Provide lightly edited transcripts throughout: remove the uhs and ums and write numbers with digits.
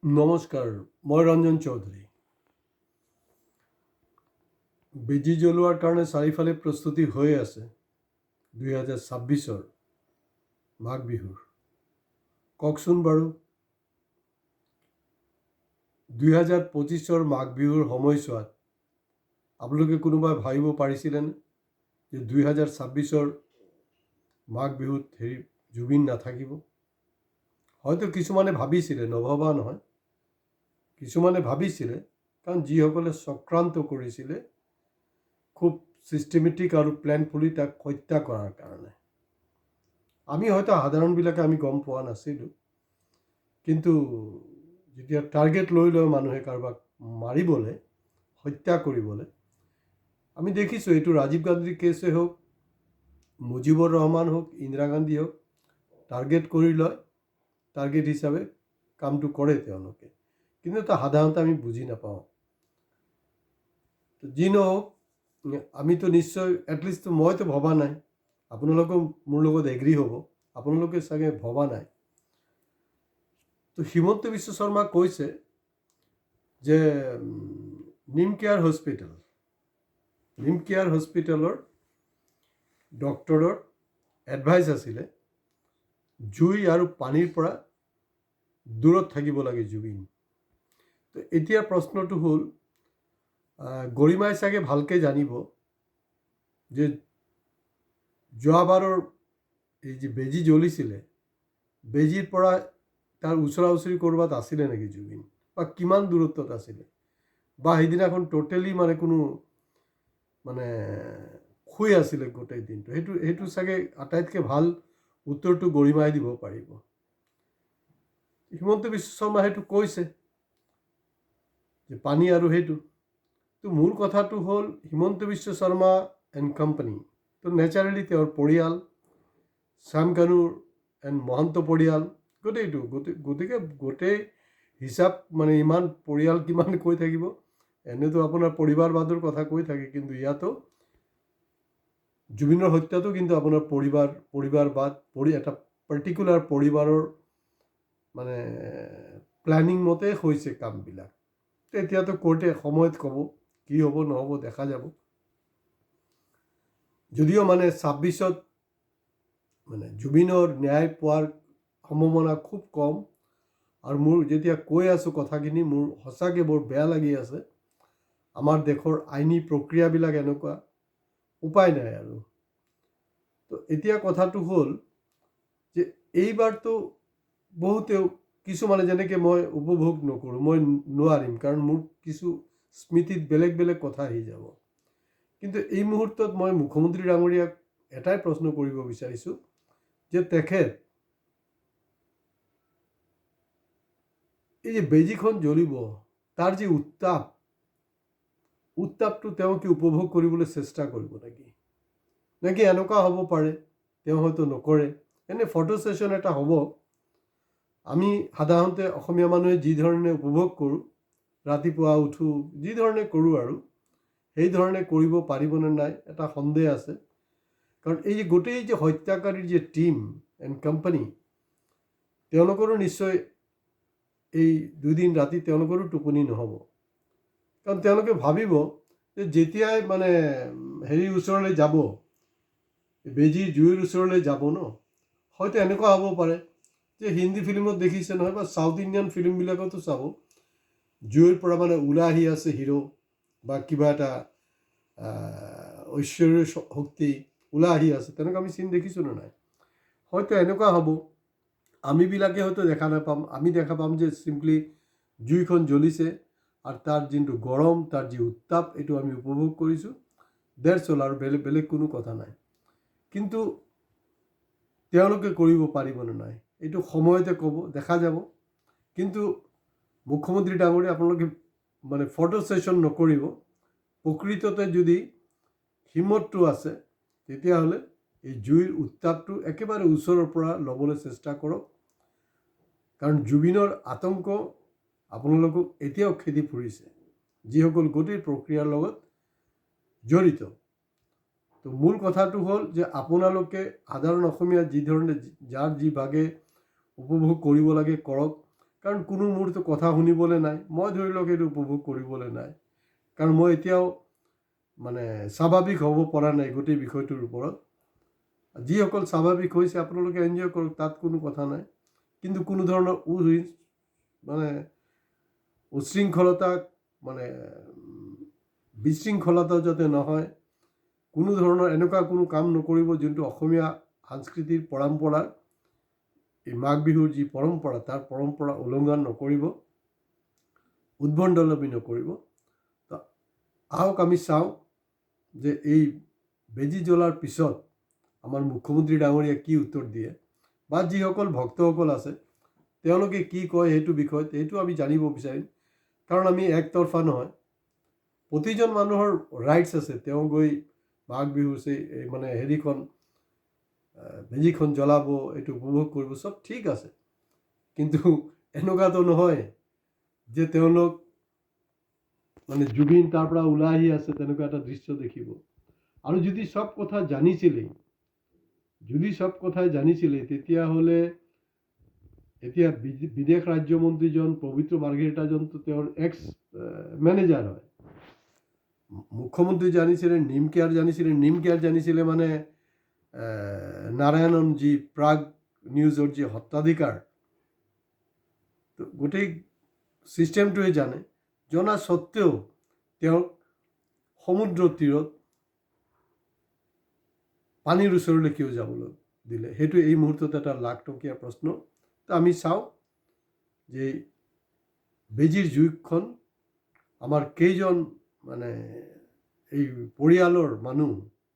নমস্কাৰ, মই ৰঞ্জন চৌধুৰী। বেজী জ্বলোৱাৰ কাৰণে চাৰিওফালে প্ৰস্তুতি হৈ আছে 2026-ৰ মাঘ বিহুৰ। কওকচোন বাৰু 2025-ৰ মাঘ বিহুৰ সময়ছোৱাত আপোনালোকে কোনোবাই ভাবিব পাৰিছিলেনে যে 2026-ৰ মাঘ বিহুত জুবিন নাথাকিব? হয়তো কিছুমানে ভাবিছিলে, নভবা নহয়। কিছুমানে ভাবিছিলে, কাৰণ যিসকলে চক্ৰান্ত কৰিছিলে খুব ছিষ্টেমেটিক আৰু প্লেনফুলি তাক হত্যা কৰাৰ কাৰণে। আমি হয়তো সাধাৰণবিলাকে আমি গম পোৱা নাছিলোঁ, কিন্তু যেতিয়া টাৰ্গেট লৈ লয় মানুহে কাৰোবাক মাৰিবলৈ, হত্যা কৰিবলৈ, আমি দেখিছোঁ এইটো ৰাজীৱ গান্ধীৰ কেছেই হওক, মুজিবুৰ ৰহমান হওক, ইন্দিৰা গান্ধী হওক, টাৰ্গেট কৰি লয়, টাৰ্গেট হিচাপে কামটো কৰে তেওঁলোকে। কিন্তু এটা সাধাৰণতে আমি বুজি নাপাওঁ। যি নহওক, আমিতো নিশ্চয় এটলিষ্ট মইতো ভবা নাই, আপোনালোকেও মোৰ লগত এগ্ৰী হ'ব, আপোনালোকে চাগে ভবা নাই। তো হিমন্ত বিশ্ব শৰ্মা কৈছে যে নিম কেয়াৰ হস্পিটেলৰ ডক্টৰৰ এডভাইচ আছিলে জুই আৰু পানীৰ পৰা দূৰত থাকিব লাগে জুবিন। তো এতিয়া প্ৰশ্নটো হ'ল, গৰিমাই চাগে ভালকৈ জানিব যে যোৱাবাৰৰ এই যে বেজী জ্বলিছিলে, বেজীৰ পৰা তাৰ ওচৰা ওচৰি ক'ৰবাত আছিলে নেকি জুবিন, বা কিমান দূৰত্বত আছিলে, বা সেইদিনাখন টোটেলি কোনো শুই আছিলে গোটেই দিনটো। সেইটো চাগে আটাইতকৈ ভাল উত্তৰটো গৰিমাই দিব পাৰিব। হিমন্ত বিশ্ব শৰ্মা সেইটো কৈছে যে পানী আৰু সেইটো। তো মূল কথাটো হ'ল হিমন্ত বিশ্ব শৰ্মা এণ্ড কোম্পানী, তো নেচাৰেলি তেওঁৰ পৰিয়াল, শ্যাম কানুৰ এণ্ড মহন্ত পৰিয়াল, গতিকে গোটেই হিচাপ ইমান পৰিয়াল কিমান কৈ থাকিব, এনেতো আপোনাৰ পৰিবাৰবাদৰ কথা কৈ থাকে, কিন্তু ইয়াতো জুবিনৰ হত্যাটো কিন্তু আপোনাৰ পৰিবাৰবাদ, এটা পাৰ্টিকুলাৰ পৰিবাৰৰ প্লেনিং মতে হৈছে কামবিলাক। এতিয়াতো কোৰ্টে সময়ত ক'ব কি হ'ব নহ'ব, দেখা যাব। যদিও 26-ত জুবিনৰ ন্যায় পোৱাৰ সম্ভাৱনা খুব কম। আৰু মোৰ যেতিয়া কৈ আছোঁ কথাখিনি, মোৰ সঁচাকৈ বৰ বেয়া লাগি আছে। আমাৰ দেশৰ আইনী প্ৰক্ৰিয়াবিলাক এনেকুৱা, উপায় নাই আৰু। তো এতিয়া কথাটো হ'ল যে এইবাৰতো বহুতেও, কিছুমানে যেনেকৈ মই উপভোগ নকৰোঁ, মই নোৱাৰিম, কাৰণ মোৰ কিছু স্মৃতিত বেলেগ বেলেগ কথা আহি যাব। কিন্তু এই মুহূৰ্তত মই মুখ্যমন্ত্ৰী ডাঙৰীয়াক এটাই প্ৰশ্ন কৰিব বিচাৰিছোঁ যে তেখেত এই যে বেজীখন জ্বলিব, তাৰ যি উত্তাপটো তেওঁ কি উপভোগ কৰিবলৈ চেষ্টা কৰিব নেকি এনেকুৱা হ'ব পাৰে তেওঁ হয়তো নকৰে। এনে ফটো ছেশ্যন এটা হ'ব। আমি সাধাৰণতে অসমীয়া মানুহে যি ধৰণে উপভোগ কৰোঁ, ৰাতিপুৱা উঠোঁ, যি ধৰণে কৰোঁ আৰু সেই ধৰণে কৰিব পাৰিবনে নাই এটা সন্দেহ আছে। কাৰণ এই যে গোটেই যে হত্যাকাৰীৰ যে টিম এণ্ড কোম্পানী, তেওঁলোকৰো নিশ্চয় এই দুদিন ৰাতি তেওঁলোকৰো টোপনি নহ'ব। কাৰণ তেওঁলোকে ভাবিব যে যেতিয়াই হেৰিৰ ওচৰলৈ যাব, বেজীৰ জুইৰ ওচৰলৈ যাব ন, হয়তো এনেকুৱা হ'ব পাৰে যে হিন্দী ফিল্মত দেখিছে নহয়, বা চাউথ ইণ্ডিয়ান ফিল্মবিলাকতো চাব, জুইৰ পৰা ওলাই আহি আছে হিৰো, বা কিবা এটা ঐশ্বৰ্য শক্তি ওলাই আহি আছে, তেনেকুৱা আমি চিন দেখিছোঁ নে নাই? হয়তো এনেকুৱা হ'ব, আমিবিলাকে হয়তো দেখা নাপাম। আমি দেখা পাম যে চিম্পলি জুইখন জ্বলিছে আৰু তাৰ যোনটো গৰম, তাৰ যি উত্তাপ, এইটো আমি উপভোগ কৰিছোঁ, ডেটছ অল, আৰু বেলেগ কোনো কথা নাই। কিন্তু তেওঁলোকে কৰিব পাৰিবনে নাই এইটো সময়তে ক'ব, দেখা যাব। কিন্তু মুখ্যমন্ত্ৰী ডাঙৰীয়া, আপোনালোকে ফটো ছেশ্যন নকৰিব। প্ৰকৃততে যদি হিম্মতটো আছে, তেতিয়াহ'লে এই জুইৰ উত্তাপটো একেবাৰে ওচৰৰ পৰা ল'বলৈ চেষ্টা কৰক। কাৰণ জুবিনৰ আতংক আপোনালোকক এতিয়াও খেদি ফুৰিছে, যিসকল গোটেই প্ৰক্ৰিয়াৰ লগত জড়িত। তো মূল কথাটো হ'ল যে আপোনালোকে সাধাৰণ অসমীয়া যি ধৰণে যাৰ যি ভাগে উপভোগ কৰিব লাগে কৰক। কাৰণ কোনো মোৰতো কথা শুনিবলৈ নাই, মই ধৰি লওক এইটো উপভোগ কৰিবলৈ নাই, কাৰণ মই এতিয়াও মানে স্বাভাৱিক হ'ব পৰা নাই গোটেই বিষয়টোৰ ওপৰত। যিসকল স্বাভাৱিক হৈছে আপোনালোকে এনজয় কৰক, তাত কোনো কথা নাই, কিন্তু কোনো ধৰণৰ মানে উশৃংখলতা মানে বিশৃংখলতা যাতে নহয়, কোনো ধৰণৰ এনেকুৱা কোনো কাম নকৰিব যোনটো অসমীয়া সাংস্কৃতিক পৰম্পৰাৰ, এই মাঘ বিহুৰ যি পৰম্পৰা তাৰ পৰম্পৰা উলংঘন নকৰিব, উদ্ভণ্ডালি নকৰিব। আহক আমি চাওঁ যে এই বেজী জ্বলাৰ পিছত আমাৰ মুখ্যমন্ত্ৰী ডাঙৰীয়া কি উত্তৰ দিয়ে, বা যিসকল ভক্তসকল আছে তেওঁলোকে কি কয় সেইটো বিষয়ত, সেইটো আমি জানিব বিচাৰিম। কাৰণ আমি একতৰফা নহয়, প্ৰতিজন মানুহৰ ৰাইটছ আছে, তেওঁ গৈ মাঘ বিহু মানে হেৰিখন বেজীখন জ্বলাব, এইটো উপভোগ কৰিব, চব ঠিক আছে, কিন্তু এনেকুৱাতো নহয় যে তেওঁলোক মানে জুবিন তাৰ পৰা ওলাই আহি আছে তেনেকুৱা এটা দৃশ্য দেখিব। আৰু যদি সব কথাই জানিছিলে তেতিয়াহ'লে এতিয়া বিদেশ ৰাজ্যমন্ত্ৰীজন পবিত্ৰ মাৰ্ঘেৰিটাজনতো তেওঁৰ এক্স মেনেজাৰ হয়। মুখ্যমন্ত্ৰী জানিছিলে, নিম কেয়াৰ জানিছিলে মানে নাৰায়ণন যি প্ৰাগ নিউজৰ যি সত্ৰাধিকাৰ, তো গোটেই ছিষ্টেমটোৱে জানে, জনা সত্ত্বেও তেওঁক সমুদ্ৰ তীৰত পানীৰ ওচৰলৈ কিয় যাবলৈ দিলে, সেইটো এই মুহূৰ্তত এটা লাখটকীয়া প্ৰশ্ন। তো আমি চাওঁ যে বেজীৰ জুইখন আমাৰ কেইজন মানে এই পৰিয়ালৰ মানুহ,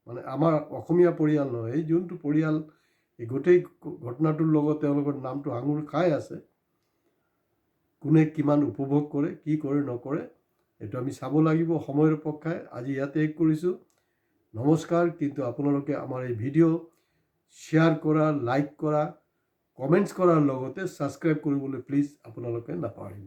মানে আমাৰ অসমীয়া পৰিয়াল নহয়, এই যোনটো পৰিয়াল এই গোটেই ঘটনাটোৰ লগত তেওঁলোকৰ নামটো আঙুৰ খাই আছে, কোনে কিমান উপভোগ কৰে, কি কৰে নকৰে, এইটো আমি চাব লাগিব। সময়ৰ অপেক্ষায় আজি ইয়াতে শেষ কৰিছোঁ। নমস্কাৰ। কিন্তু আপোনালোকে আমাৰ এই ভিডিঅ' শ্বেয়াৰ কৰা, লাইক কৰা, কমেণ্টছ কৰাৰ লগতে ছাবস্ক্ৰাইব কৰিবলৈ প্লিজ আপোনালোকে নাপাহৰিব।